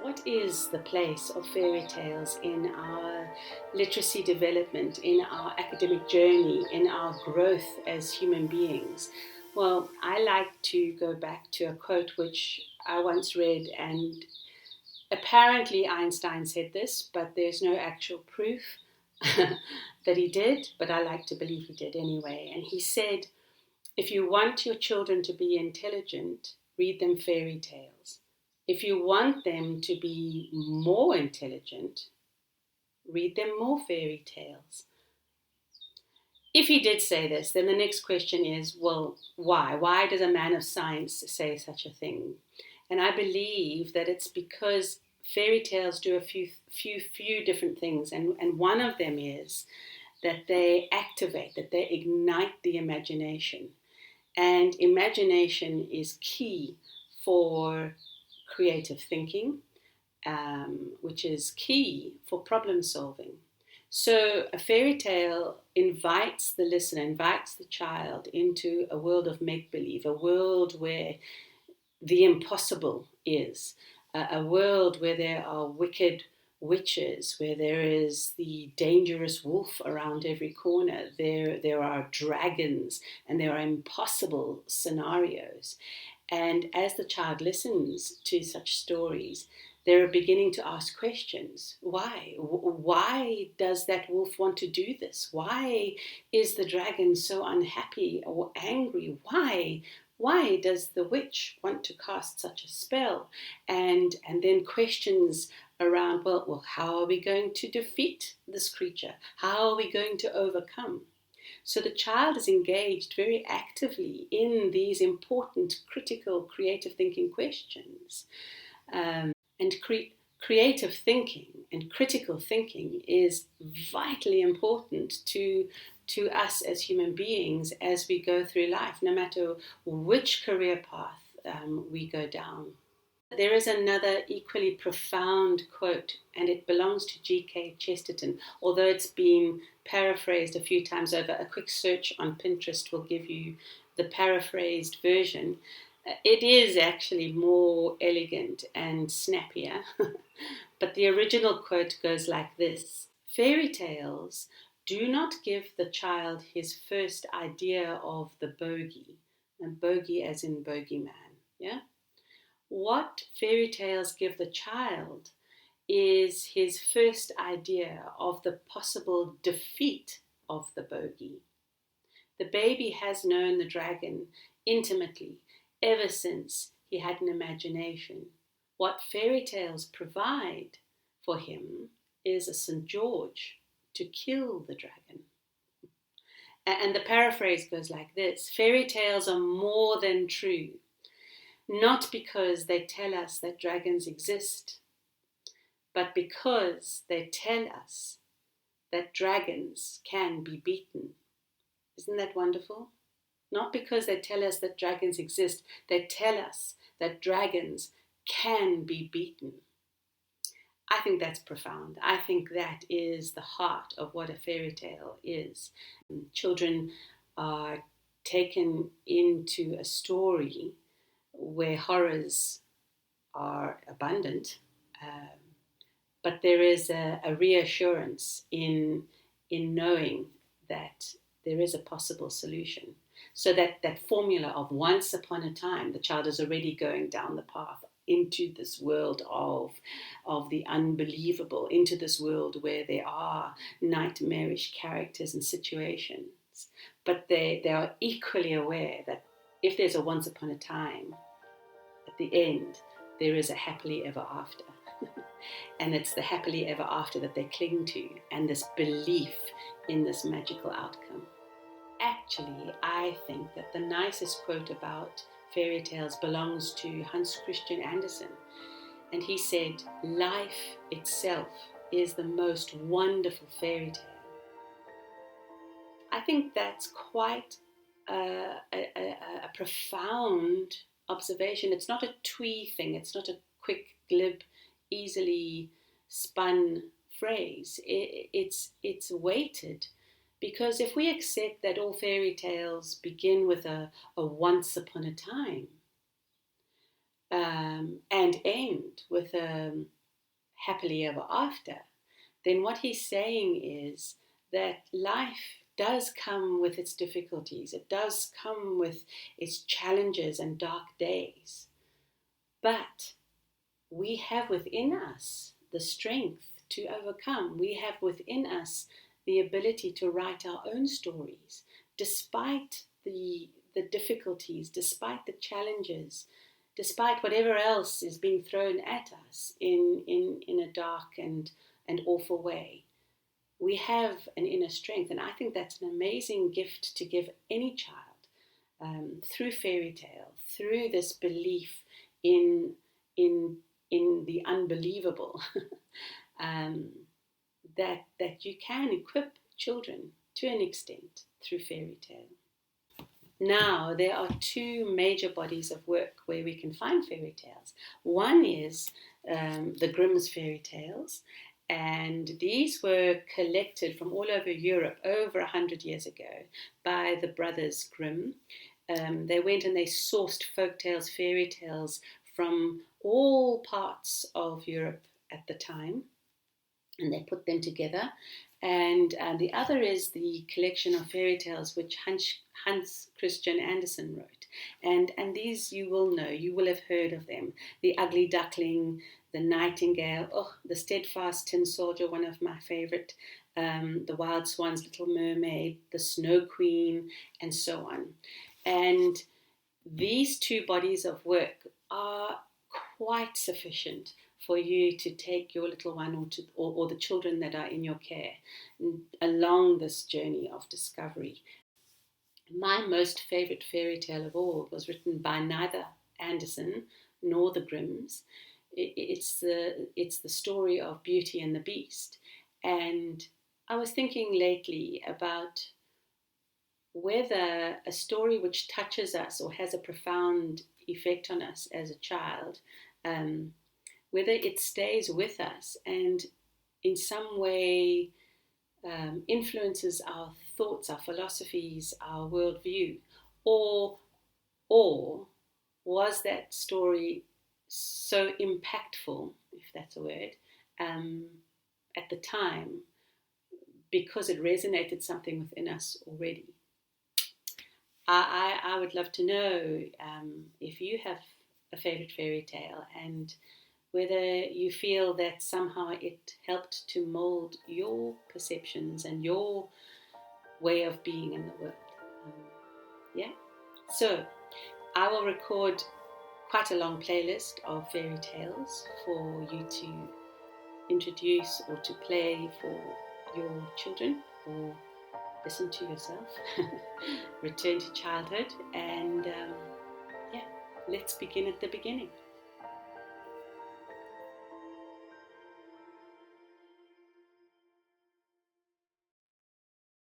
What is the place of fairy tales in our literacy development, in our academic journey, in our growth as human beings? Well, I like to go back to a quote which I once read, and apparently Einstein said this, but there's no actual proof that he did, but I like to believe he did anyway. And he said, if you want your children to be intelligent, read them fairy tales. If you want them to be more intelligent, read them more fairy tales. If he did say this, then the next question is, well, why? Why does a man of science say such a thing? And I believe that it's because fairy tales do a few different things, and one of them is that they activate, that they ignite the imagination. And imagination is key for creative thinking, which is key for problem solving. So a fairy tale invites the listener, invites the child into a world of make-believe, a world where the impossible is, a world where there are wicked witches, where there is the dangerous wolf around every corner. There are dragons, and there are impossible scenarios. And as the child listens to such stories, they're beginning to ask questions. Why? Why does that wolf want to do this? Why is the dragon so unhappy or angry? Why does the witch want to cast such a spell? And then questions around, well, how are we going to defeat this creature? How are we going to overcome? So the child is engaged very actively in these important, critical, creative thinking questions. And creative thinking and critical thinking is vitally important to us as human beings as we go through life, no matter which career path we go down. There is another equally profound quote, and it belongs to G.K. Chesterton, although it's been paraphrased a few times over. A quick search on Pinterest will give you the paraphrased version. It is actually more elegant and snappier, but the original quote goes like this: fairy tales do not give the child his first idea of the bogey, and bogey as in bogeyman, yeah? What fairy tales give the child is his first idea of the possible defeat of the bogey. The baby has known the dragon intimately ever since he had an imagination. What fairy tales provide for him is a St. George to kill the dragon. And the paraphrase goes like this: fairy tales are more than true, not because they tell us that dragons exist, but because they tell us that dragons can be beaten. Isn't that wonderful? Not because they tell us that dragons exist, they tell us that dragons can be beaten. I think that's profound. I think that is the heart of what a fairy tale is. Children are taken into a story where horrors are abundant, but there is a reassurance in knowing that there is a possible solution. So that formula of once upon a time, the child is already going down the path into this world of the unbelievable, into this world where there are nightmarish characters and situations. But they are equally aware that if there's a once upon a time, at the end, there is a happily ever after. And it's the happily ever after that they cling to, and this belief in this magical outcome. Actually, I think that the nicest quote about fairy tales belongs to Hans Christian Andersen. And he said, life itself is the most wonderful fairy tale. I think that's quite a profound observation. It's not a twee thing. It's not a quick, glib, easily spun phrase. It's weighted. Because if we accept that all fairy tales begin with a once upon a time, and end with a happily ever after, then what he's saying is that life does come with its difficulties, it does come with its challenges and dark days, but we have within us the strength to overcome. We have within us the ability to write our own stories, despite the difficulties, despite the challenges, despite whatever else is being thrown at us in a dark and awful way. We have an inner strength, and I think that's an amazing gift to give any child, through fairy tale, through this belief in in in the unbelievable, um, that you can equip children to an extent through fairy tale. Now, there are two major bodies of work where we can find fairy tales. One is the Grimm's fairy tales, and these were collected from all over Europe over 100 years ago by the brothers Grimm. They went and they sourced folk tales, fairy tales from all parts of Europe at the time, and they put them together. And the other is the collection of fairy tales which Hans Christian Andersen wrote. And these you will know, you will have heard of them. The Ugly Duckling, the Nightingale, the Steadfast Tin Soldier, one of my favorite, the Wild Swan's Little Mermaid, the Snow Queen, and so on. And these two bodies of work are quite sufficient for you to take your little one or the children that are in your care along this journey of discovery. My most favorite fairy tale of all was written by neither Andersen nor the Grimms. It's the story of Beauty and the Beast. And I was thinking lately about whether a story which touches us or has a profound effect on us as a child, whether it stays with us and in some way influences our thoughts, our philosophies, our worldview, or was that story so impactful, if that's a word, at the time because it resonated something within us already. I would love to know if you have a favorite fairy tale and whether you feel that somehow it helped to mold your perceptions and your way of being in the world. Yeah? So I will record quite a long playlist of fairy tales for you to introduce or to play for your children or listen to yourself. Return to childhood and let's begin at the beginning.